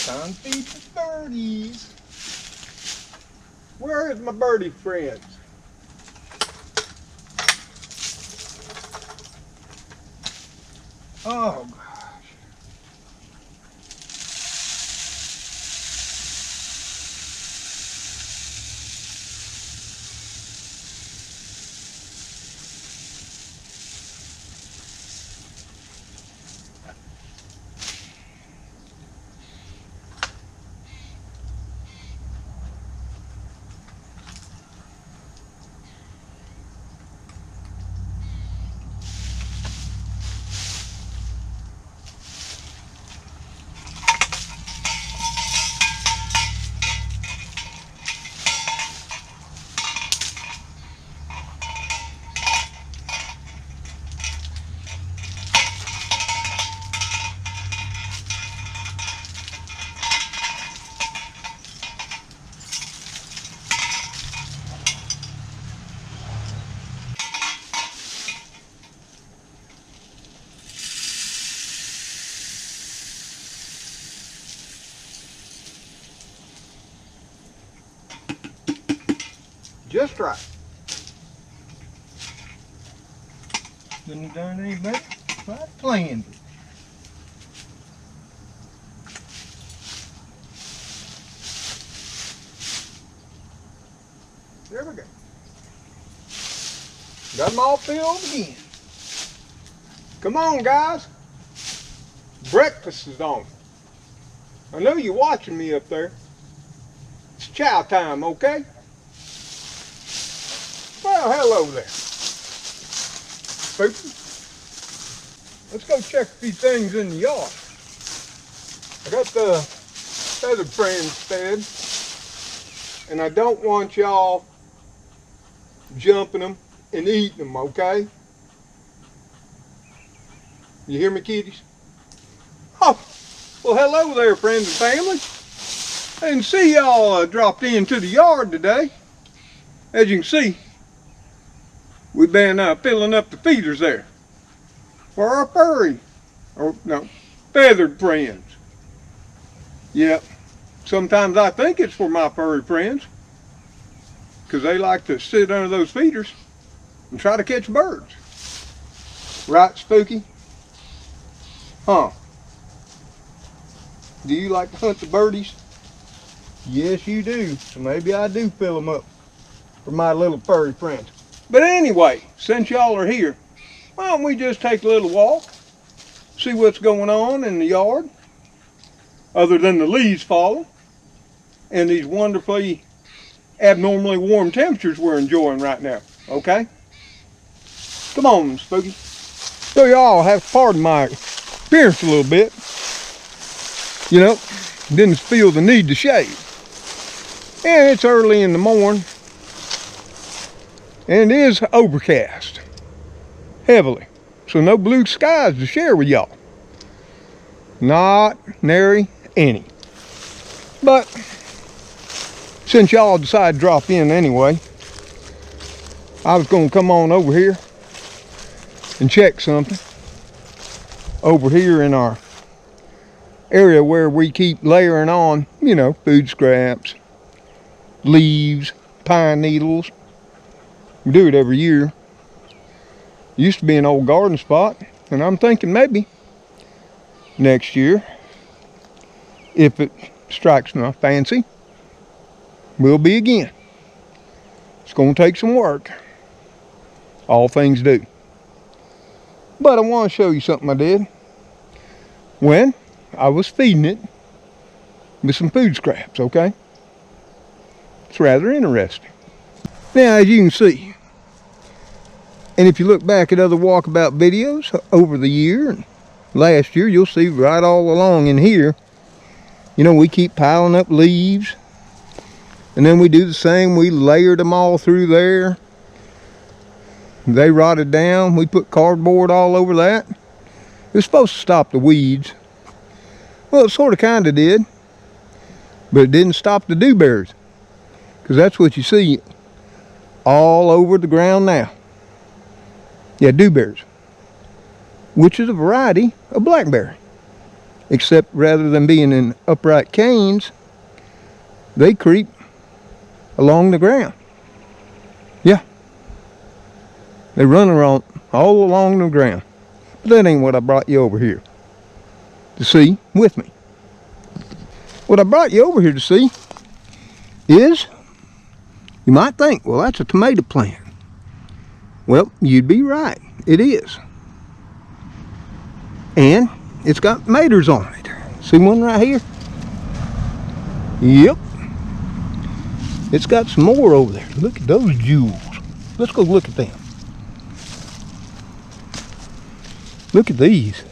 Time to feed the birdies. Where is my birdie friends? Oh, gosh. Just right. Couldn't have done any better if I planned it. There we go. Got them all filled again. Come on, guys. Breakfast is on. I know you're watching me up there. It's chow time, okay? Well, hello there. Spooky. Let's go check a few things in the yard. I got the feather friends fed, and I don't want y'all jumping them and eating them, okay? You hear me, kitties? Oh, well, hello there, friends and family. I didn't see y'all dropped into the yard today. As you can see, we've been filling up the feeders there for our feathered friends. Yep, sometimes I think it's for my furry friends because they like to sit under those feeders and try to catch birds. Right, Spooky? Huh? Do you like to hunt the birdies? Yes, you do. So maybe I do fill them up for my little furry friends. But anyway, since y'all are here, why don't we just take a little walk, see what's going on in the yard, other than the leaves falling and these wonderfully abnormally warm temperatures we're enjoying right now, okay? Come on, Spooky. So y'all have to pardon my appearance a little bit. You know, didn't feel the need to shave. And it's early in the morning. And it is overcast. Heavily. So no blue skies to share with y'all. Not nary any. But since y'all decided to drop in anyway, I was going to come on over here and check something. Over here in our area where we keep layering on, you know, food scraps, leaves, pine needles. We do it every year. Used to be an old garden spot, and I'm thinking maybe next year, if it strikes my fancy, will be again. It's going to take some work. All things do. But I want to show you something I did when I was feeding it with some food scraps, okay? It's rather interesting. Now, as you can see, and if you look back at other walkabout videos over the year and last year, you'll see right all along in here, you know, we keep piling up leaves, and then we do the same. We layered them all through there. They rotted down. We put cardboard all over that. It was supposed to stop the weeds. Well, it sort of kind of did, but it didn't stop the dewberries, because that's what you see all over the ground now. Yeah, dewberries, which is a variety of blackberry. except rather than being in upright canes, they creep along the ground. Yeah. They run around all along the ground. But that ain't what I brought you over here to see with me. What I brought you over here to see is, you might think, well, that's a tomato plant. Well, you'd be right. It is. And it's got tomatoes on it. See one right here? Yep. It's got some more over there. Look at those jewels. Let's go look at them. Look at these.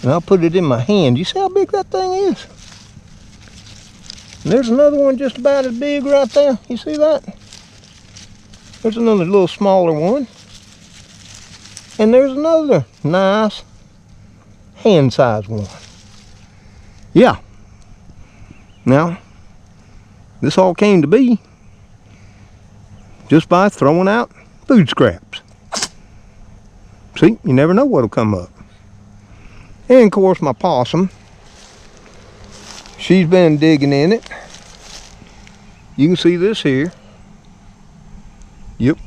And I'll put it in my hand. You see how big that thing is? And there's another one just about as big right there. You see that? There's another little smaller one. And there's another nice hand-sized one. Yeah. Now, this all came to be just by throwing out food scraps. See, you never know what'll come up. And of course my possum, she's been digging in it. You can see this here. Yep.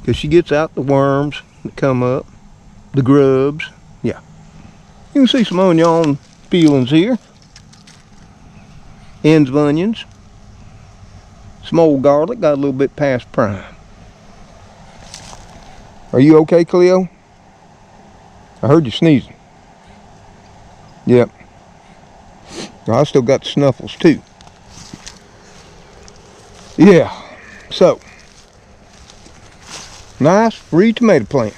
Because she gets out the worms that come up, the grubs. Yeah. You can see some onion peelings here. Ends of onions. Some old garlic, got a little bit past prime. Are you okay, Cleo? I heard you sneezing. Yep. I still got the snuffles too. Yeah. So, nice free tomato plant.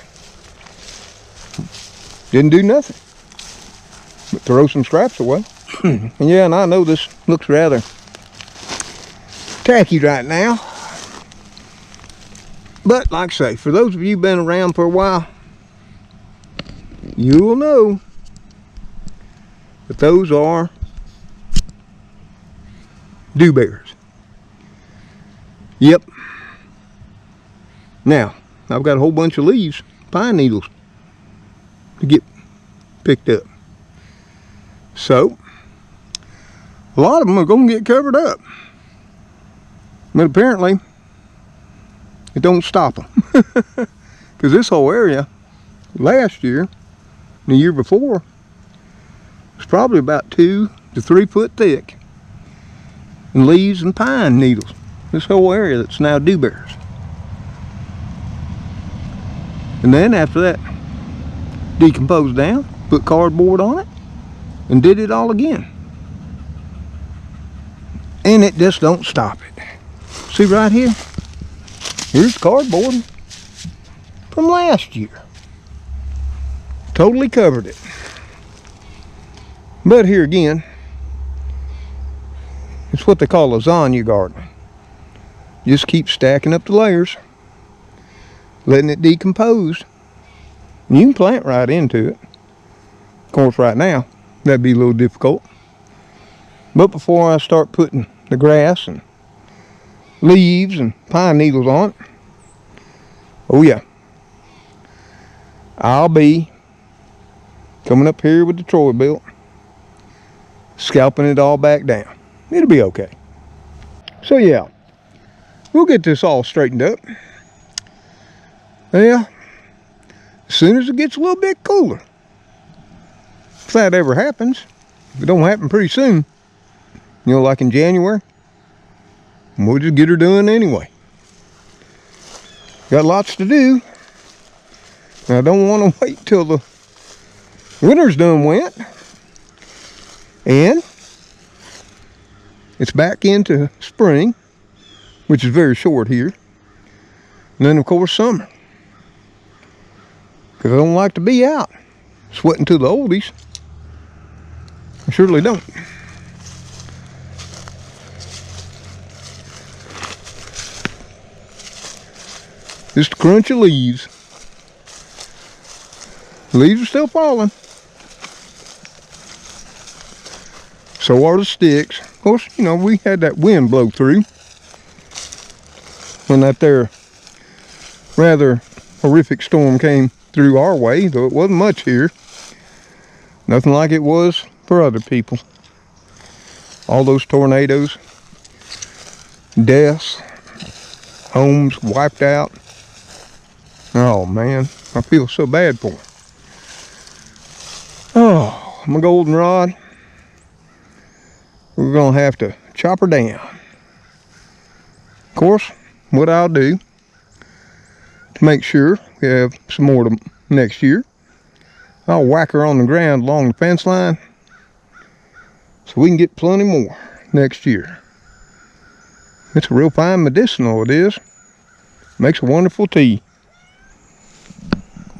Didn't do nothing but throw some scraps away. And yeah, and I know this looks rather tacky right now. But like I say, for those of you been around for a while, you'll know that those are dewberries. Yep. Now, I've got a whole bunch of leaves, pine needles, to get picked up. So, a lot of them are going to get covered up. But apparently, it don't stop them. Because this whole area, last year, and the year before, was probably about 2 to 3 foot thick in leaves and pine needles. This whole area that's now dewberries. And then after that, decomposed down, put cardboard on it, and did it all again. And it just don't stop it. See right here? Here's cardboard from last year. Totally covered it. But here again, it's what they call lasagna gardening. Just keep stacking up the layers, letting it decompose. And you can plant right into it. Of course, right now, that'd be a little difficult. But before I start putting the grass and leaves and pine needles on it, oh yeah, I'll be coming up here with the Troy belt, scalping it all back down. It'll be okay. So yeah, we'll get this all straightened up. Yeah, as soon as it gets a little bit cooler. If that ever happens, if it don't happen pretty soon, you know, like in January, we'll just get her done anyway. Got lots to do. And I don't want to wait till the winter's done went. And it's back into spring, which is very short here. And then of course summer. Because I don't like to be out sweating to the oldies. I surely don't. Just a crunch of leaves. Leaves are still falling. So are the sticks. Of course, you know, we had that wind blow through when that there rather horrific storm came through our way, though it wasn't much here. Nothing like it was for other people. All those tornadoes, deaths, homes wiped out. Oh man, I feel so bad for them. Oh, my goldenrod, we're gonna have to chop her down. Of course, what I'll do to make sure we have some more next year, I'll whack her on the ground along the fence line so we can get plenty more next year. It's a real fine medicinal, it is. Makes a wonderful tea.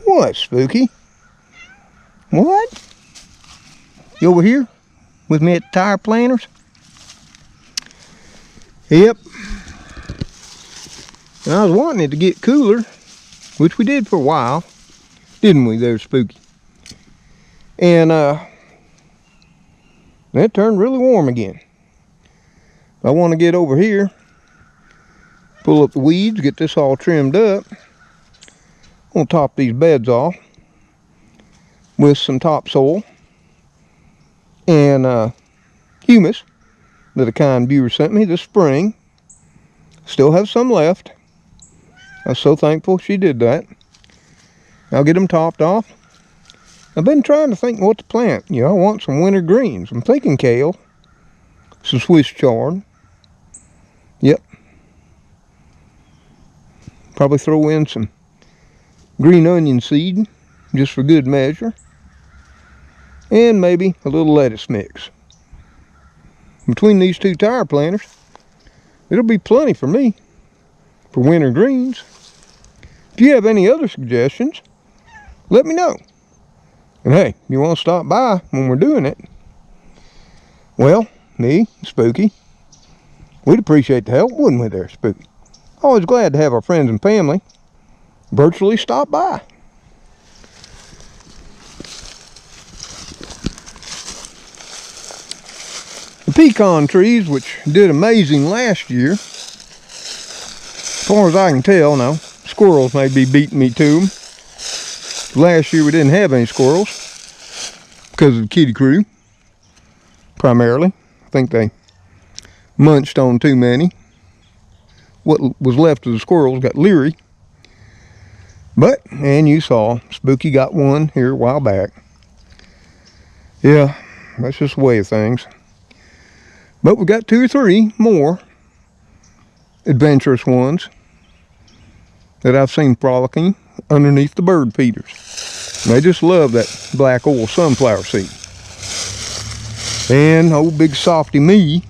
What, Spooky? What? You over here with me at the tire planters? Yep. And I was wanting it to get cooler, which we did for a while, didn't we there, Spooky? And it turned really warm again. I want to get over here, pull up the weeds, get this all trimmed up. I'm going to top these beds off with some topsoil and humus that a kind viewer sent me this spring. Still have some left. I was so thankful she did that. I'll get them topped off. I've been trying to think what to plant. You know, I want some winter greens. I'm thinking kale, some Swiss chard. Yep. Probably throw in some green onion seed, just for good measure. And maybe a little lettuce mix. Between these two tire planters, it'll be plenty for me for winter greens. If you have any other suggestions, let me know. And hey, if you want to stop by when we're doing it, well, me, Spooky, we'd appreciate the help, wouldn't we there, Spooky? Always glad to have our friends and family virtually stop by. The pecan trees, which did amazing last year, as far as I can tell, now, squirrels may be beating me to them. Last year we didn't have any squirrels because of the kitty crew, primarily. I think they munched on too many. What was left of the squirrels got leery. But, and you saw, Spooky got one here a while back. Yeah, that's just the way of things. But we got 2 or 3 more adventurous ones that I've seen frolicking underneath the bird feeders. And they just love that black oil sunflower seed. And old big softy me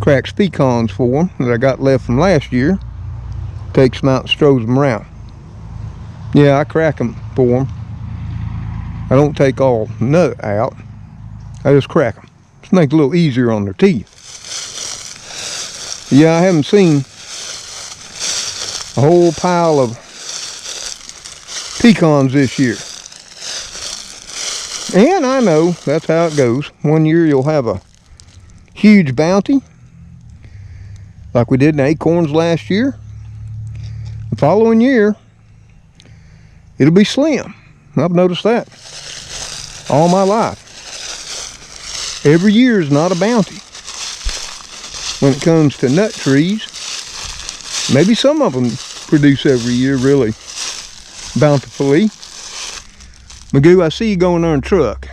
cracks pecans for them that I got left from last year. Takes them out and throws them around. Yeah, I crack them for them. I don't take all nut out. I just crack them. Just make it a little easier on their teeth. Yeah, I haven't seen a whole pile of pecans this year. And I know that's how it goes. One year you'll have a huge bounty, like we did in acorns last year. The following year, it'll be slim. I've noticed that all my life. Every year is not a bounty. When it comes to nut trees, maybe some of them produce every year really bountifully. Magoo, I see you going on a truck.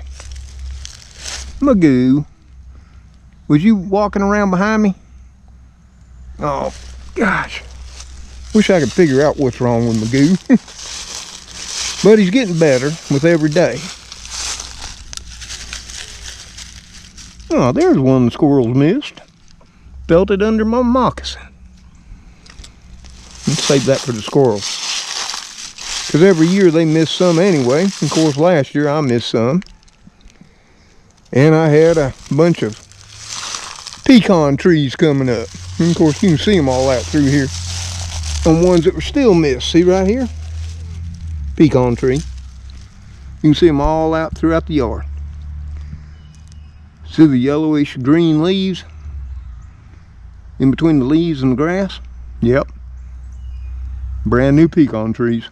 Magoo, was you walking around behind me? Oh, gosh. Wish I could figure out what's wrong with Magoo. But he's getting better with every day. Oh, there's one the squirrels missed. Felt it under my moccasin. Let's save that for the squirrels. Because every year they miss some anyway. Of course, last year I missed some. And I had a bunch of pecan trees coming up. And of course, you can see them all out through here. On ones that were still missed. See right here? Pecan tree. You can see them all out throughout the yard. See the yellowish green leaves in between the leaves and the grass? Yep. Brand new pecan trees.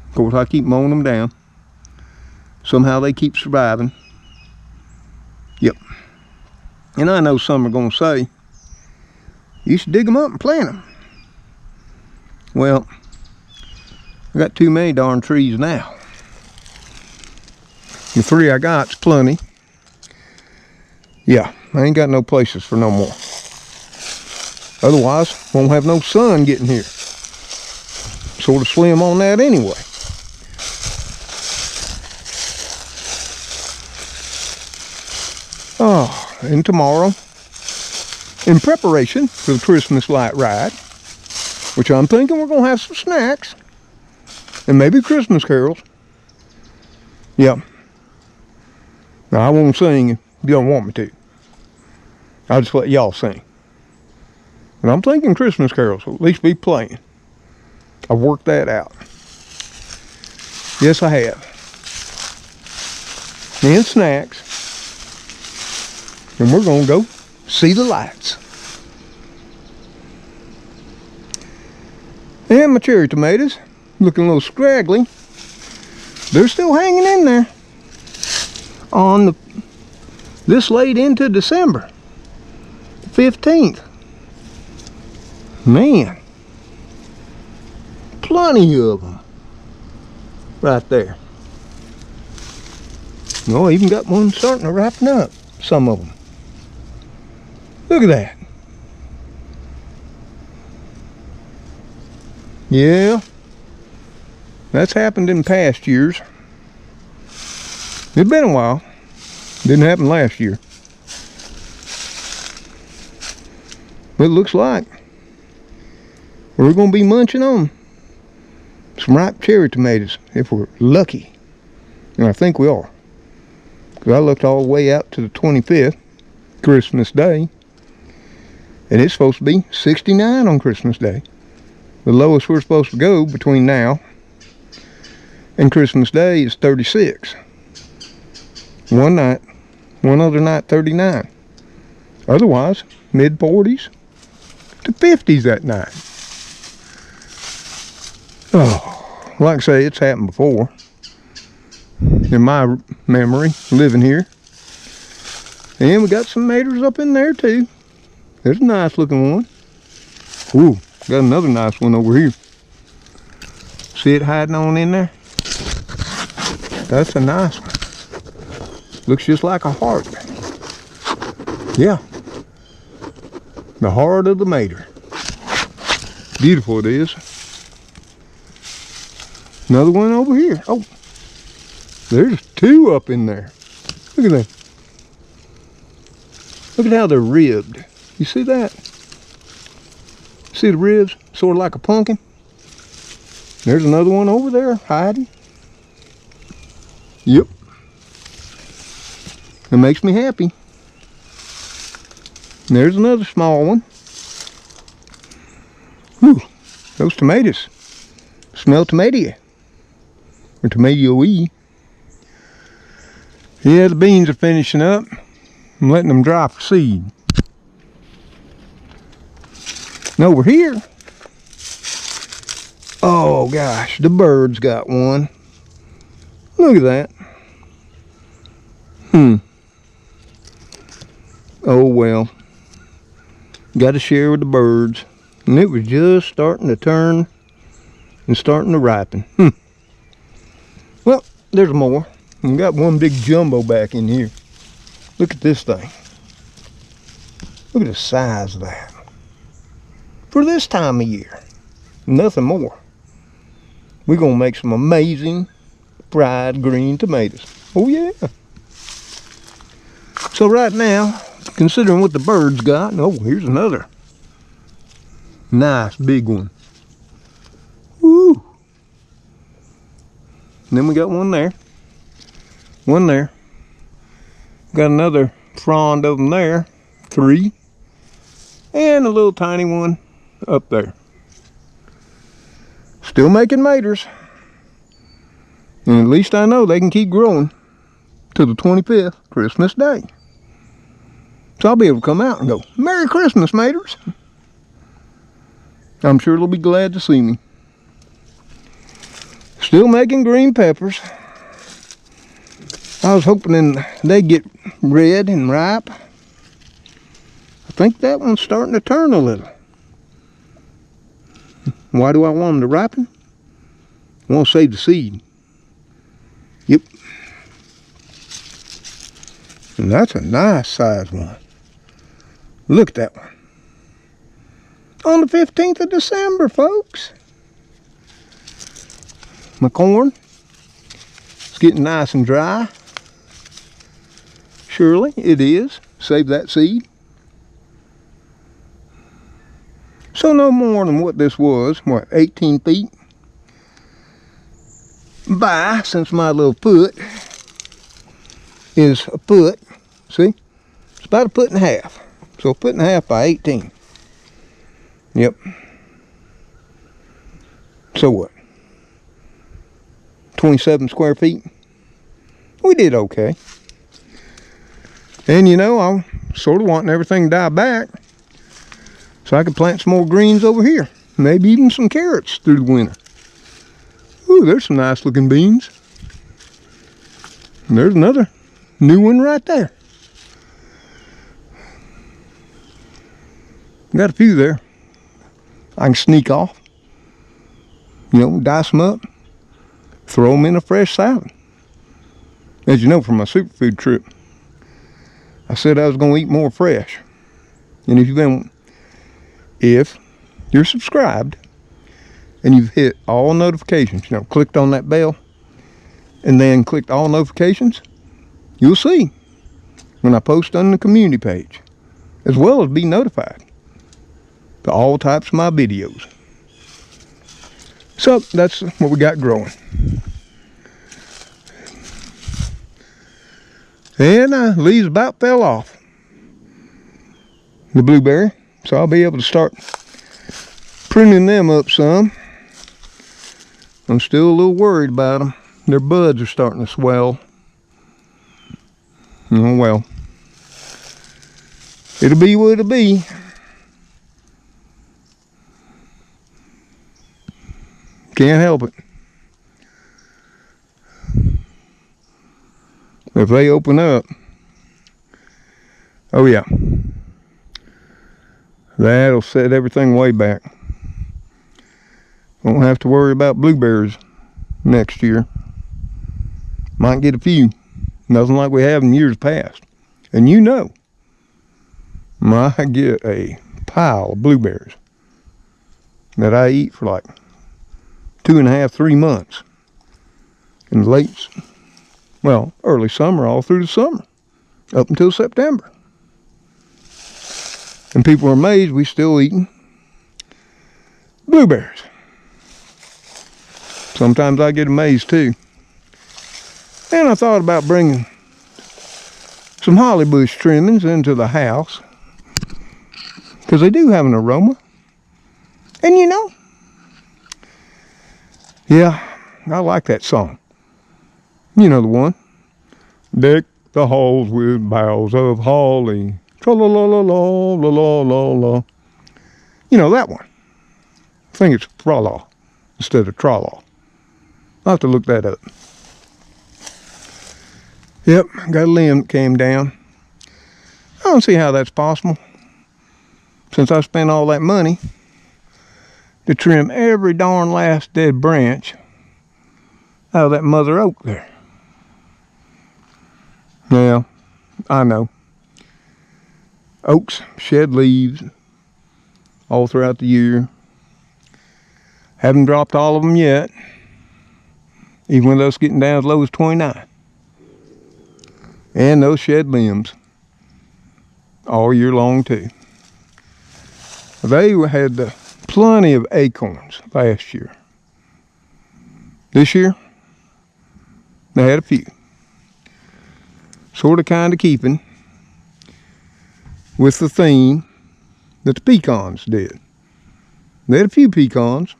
Of course, I keep mowing them down. Somehow they keep surviving. Yep. And I know some are going to say, you should dig them up and plant them. Well, I got too many darn trees now. The 3 I got's plenty. Yeah, I ain't got no places for no more. Otherwise, won't have no sun getting here. Sort of slim on that anyway. Oh, and tomorrow, in preparation for the Christmas light ride, which I'm thinking we're going to have some snacks and maybe Christmas carols. Yeah. Now, I won't sing if you don't want me to. I'll just let y'all sing. And I'm thinking Christmas carols will at least be playing. I've worked that out. Yes, I have. And snacks. And we're going to go see the lights. And my cherry tomatoes, looking a little scraggly. They're still hanging in there. On this late into December 15th. Man, plenty of them right there. Oh, I even got one starting to ripen up, some of them. Look at that. Yeah, that's happened in past years. It's been a while. Didn't happen last year. But it looks like we're going to be munching on some ripe cherry tomatoes if we're lucky. And I think we are. Because I looked all the way out to the 25th, Christmas Day. And it's supposed to be 69 on Christmas Day. The lowest we're supposed to go between now and Christmas Day is 36. One other night 39. Otherwise, mid-40s to 50s that night. Oh, like I say, it's happened before. In my memory, living here. And we got some maters up in there too. There's a nice looking one. Ooh, got another nice one over here. See it hiding on in there? That's a nice one. Looks just like a heart. Yeah. The heart of the mater. Beautiful it is. Another one over here. Oh, there's 2 up in there. Look at that. Look at how they're ribbed. You see that? See the ribs? Sort of like a pumpkin. There's another one over there hiding. Yep. It makes me happy. And there's another small one. Whew, those tomatoes smell tomato-y. Or tomato-y. Yeah, the beans are finishing up. I'm letting them dry for seed. And over here, oh gosh, the birds got one. Look at that. Oh well. Got to share with the birds. And it was just starting to turn and starting to ripen. Well, there's more. We got one big jumbo back in here. Look at this thing. Look at the size of that. For this time of year. Nothing more. We're going to make some amazing fried green tomatoes. Oh yeah. So right now, considering what the birds got, oh, here's another nice big one. Woo! And then we got one there. One there. Got another frond of them there. 3. And a little tiny one up there. Still making maters. And at least I know they can keep growing to the 25th, Christmas Day. So I'll be able to come out and go, Merry Christmas, maters. I'm sure they'll be glad to see me. Still making green peppers. I was hoping they get red and ripe. I think that one's starting to turn a little. Why do I want them to ripen? I want to save the seed. Yep. And that's a nice size one. Look at that one. On the 15th of December, folks. My corn is getting nice and dry. Surely it is. Save that seed. So no more than what this was, what, 18 feet by, since my little foot is a foot. See? It's about a foot and a half. So a foot and a half by 18. Yep. So what? 27 square feet. We did okay. And you know, I'm sort of wanting everything to die back so I could plant some more greens over here. Maybe even some carrots through the winter. Ooh, there's some nice looking beans. And there's another new one right there. Got a few there. I can sneak off. You know, dice them up. Throw them in a fresh salad. As you know from my superfood trip, I said I was going to eat more fresh. And if you're subscribed and you've hit all notifications, you know, clicked on that bell and then clicked all notifications, you'll see when I post on the community page, as well as be notified to all types of my videos. So that's what we got growing. And leaves about fell off the blueberry, so I'll be able to start pruning them up some. I'm still a little worried about them. Their buds are starting to swell. Oh well, it'll be what it'll be. Can't help it. If they open up, oh yeah, that'll set everything way back. Won't have to worry about blueberries next year. Might get a few. Nothing like we have in years past. And you know, I get a pile of blueberries that I eat for like 2.5, 3 months. In the early summer, all through the summer, up until September. And people are amazed we still eating blueberries. Sometimes I get amazed too. And I thought about bringing some holly bush trimmings into the house, because they do have an aroma. And you know, yeah, I like that song. You know the one. Deck the halls with boughs of holly. Tra-la-la-la-la-la-la-la-la. You know that one. I think it's fra-la instead of tra-la. I'll have to look that up. Yep, got a limb that came down. I don't see how that's possible, since I spent all that money to trim every darn last dead branch out of that mother oak there. Yeah, I know. Oaks shed leaves all throughout the year. Haven't dropped all of them yet, even with us getting down as low as 29. And those shed limbs all year long too. They had plenty of acorns last year. This year, they had a few. Sort of kind of keeping with the theme that the pecans did. They had a few pecans.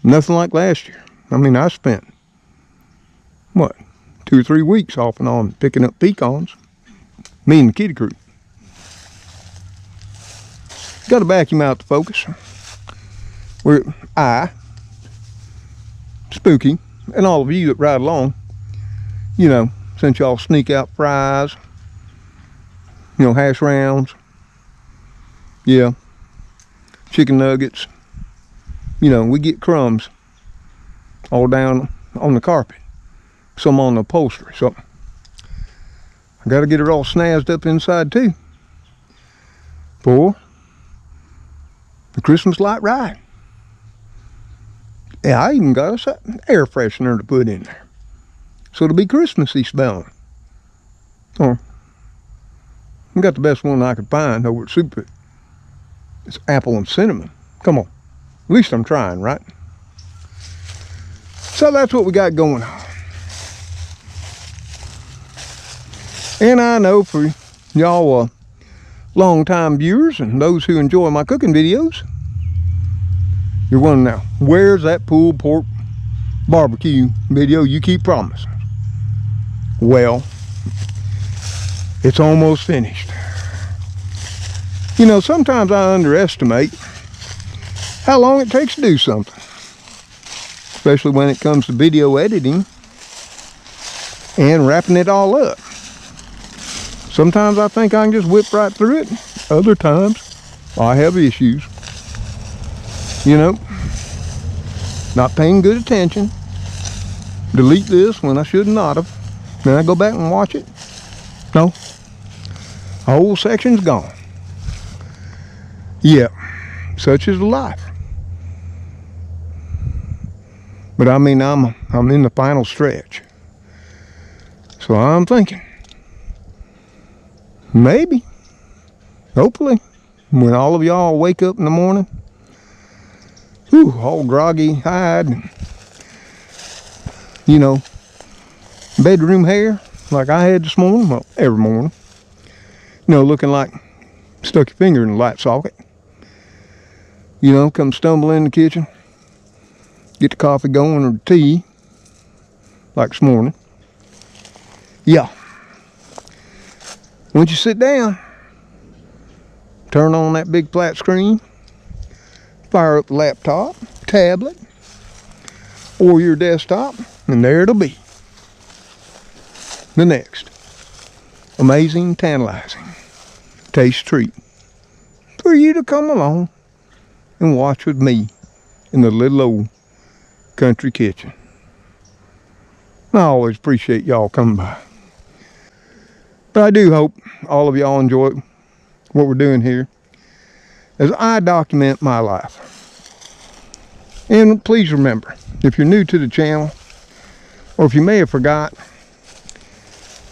Nothing like last year. I mean, I spent, 2 or 3 weeks off and on picking up pecans. Me and the kitty crew. Got to vacuum out the focus. Spooky, and all of you that ride along, you know, since y'all sneak out fries, you know, hash browns, yeah, chicken nuggets. You know, we get crumbs all down on the carpet, some on the upholstery. So I got to get it all snazzed up inside too for the Christmas light ride. Yeah, I even got an air freshener to put in there, so it'll be Christmassy smelling. Oh, I got the best one I could find over at Super. It's apple and cinnamon. Come on, at least I'm trying, right? So that's what we got going on. And I know for y'all long-time viewers and those who enjoy my cooking videos, you're wondering now, where's that pulled pork barbecue video you keep promising? Well, it's almost finished. You know, sometimes I underestimate how long it takes to do something, especially when it comes to video editing and wrapping it all up. Sometimes I think I can just whip right through it. Other times I have issues. You know, not paying good attention. Delete this when I should not have. Then I go back and watch it. No, the whole section's gone. Yeah, such is life. But I mean, I'm in the final stretch. So I'm thinking, maybe, hopefully, when all of y'all wake up in the morning, all groggy-eyed, you know, bedroom hair, like I had this morning, well, every morning, you know, looking like stuck your finger in the light socket. You know, come stumble in the kitchen, get the coffee going or the tea, like this morning. Yeah. Once you sit down, turn on that big flat screen, fire up the laptop, tablet, or your desktop, and there it'll be. The next amazing, tantalizing taste treat for you to come along and watch with me in the little old country kitchen. I always appreciate y'all coming by. But I do hope all of y'all enjoy what we're doing here as I document my life. And please remember, if you're new to the channel, or if you may have forgot,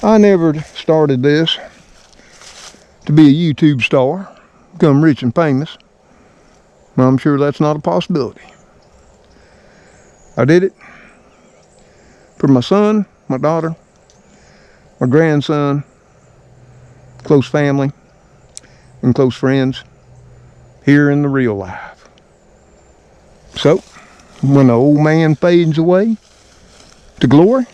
I never started this to be a YouTube star, become rich and famous. Well, I'm sure that's not a possibility. I did it for my son, my daughter, my grandson, close family, and close friends here in the real life. So, when the old man fades away to glory,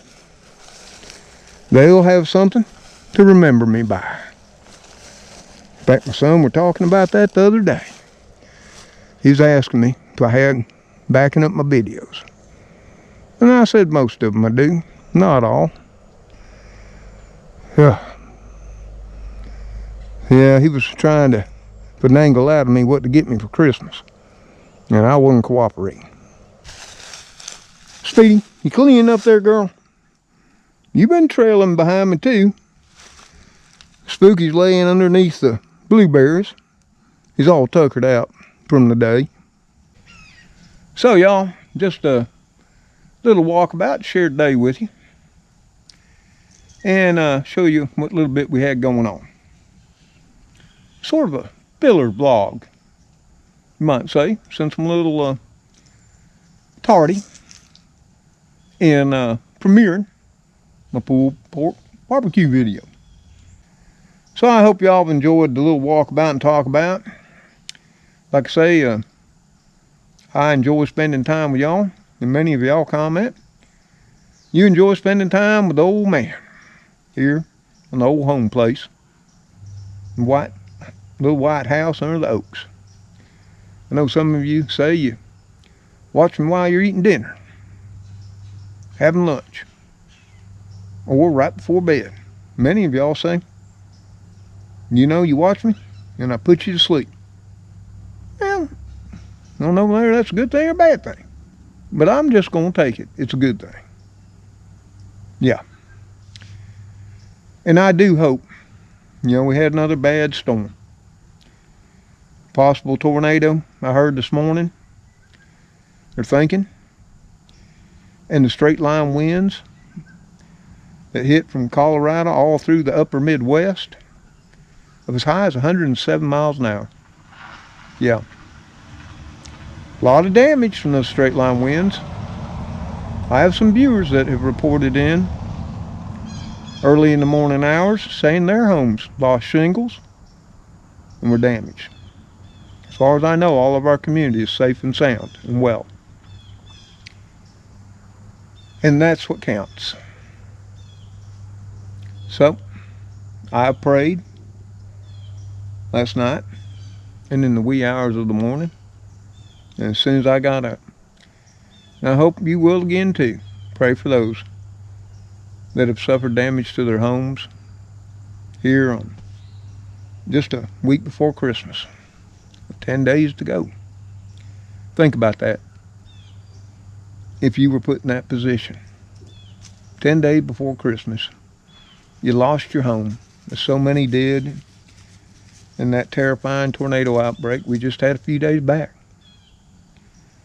they'll have something to remember me by. In fact, my son were talking about that the other day. He was asking me if I had backing up my videos. And I said most of them I do, not all. Yeah, he was trying to finagle out of me what to get me for Christmas. And I wasn't cooperating. Speedy, you cleaning up there, girl? You've been trailing behind me too. Spooky's laying underneath the blueberries. He's all tuckered out from the day. So y'all, just a little walkabout to share the day with you. And show you what little bit we had going on. Sort of a filler vlog, you might say, since I'm a little tardy in premiering my pulled pork barbecue video. So I hope y'all have enjoyed the little walkabout and talk about. Like I say, I enjoy spending time with y'all, and many of y'all comment you enjoy spending time with the old man here in the old home place, little white house under the oaks. I know some of you say you watch me while you're eating dinner, having lunch. or right before bed. Many of y'all say, you know, you watch me and I put you to sleep. Well, I don't know whether that's a good thing or a bad thing, but I'm just going to take it. It's a good thing. Yeah. And I do hope, you know, we had another bad storm. Possible tornado, I heard this morning. They're thinking. And the straight line winds that hit from Colorado all through the upper Midwest of as high as 107 miles an hour. Yeah. A lot of damage from those straight line winds. I have some viewers that have reported in early in the morning hours saying their homes lost shingles and were damaged. As far as I know, all of our community is safe and sound and well. And that's what counts. So, I prayed last night and in the wee hours of the morning. And as soon as I got up, and I hope you will again too, pray for those that have suffered damage to their homes here on just a week before Christmas. 10 days to go. Think about that. If you were put in that position, 10 days before Christmas, you lost your home, as so many did in that terrifying tornado outbreak we just had a few days back.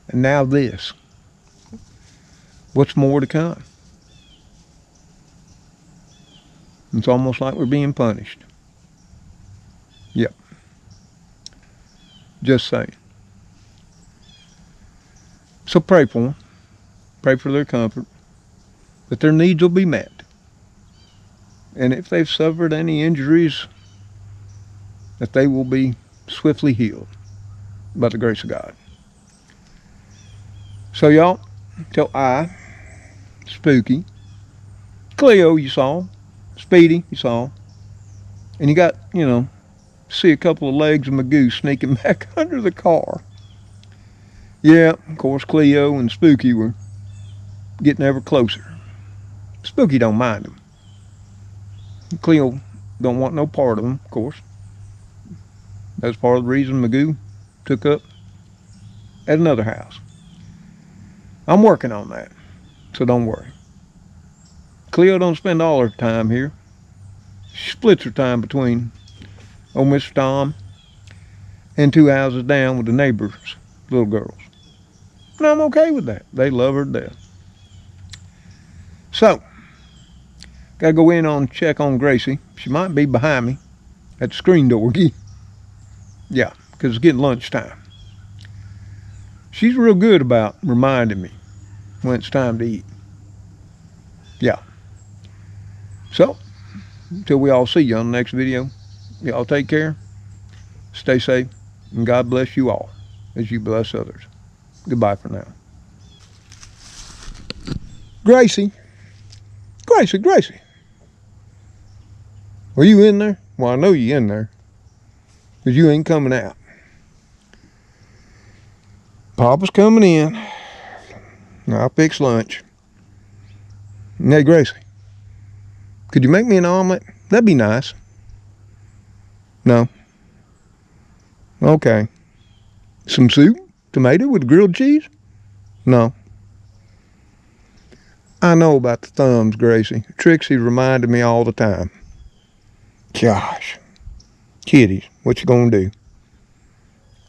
And now this. What's more to come? It's almost like we're being punished. Yep. Just saying. So pray for them. Pray for their comfort. That their needs will be met. And if they've suffered any injuries, that they will be swiftly healed by the grace of God. So y'all, till I, Spooky, Cleo you saw, Speedy you saw, and you got, you know, see a couple of legs of Magoo sneaking back under the car. Yeah, of course Cleo and Spooky were getting ever closer. Spooky don't mind them. Cleo don't want no part of them, of course. That's part of the reason Magoo took up at another house. I'm working on that, so don't worry. Cleo don't spend all her time here. She splits her time between old Mr. Tom and 2 houses down with the neighbors' little girls. And I'm okay with that. They love her to death. So, gotta go in on check on Gracie. She might be behind me at the screen door. Yeah, because it's getting lunchtime. She's real good about reminding me when it's time to eat. Yeah. So, until we all see you on the next video, y'all take care, stay safe, and God bless you all as you bless others. Goodbye for now. Gracie. Gracie. Are you in there? Well, I know you're in there, because you ain't coming out. Papa's coming in. I'll fix lunch. Hey, Gracie, could you make me an omelet? That'd be nice. No? Okay. Some soup? Tomato with grilled cheese? No. I know about the thumbs, Gracie. Trixie reminded me all the time. Gosh. Kiddies, what you gonna do?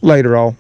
Later, all.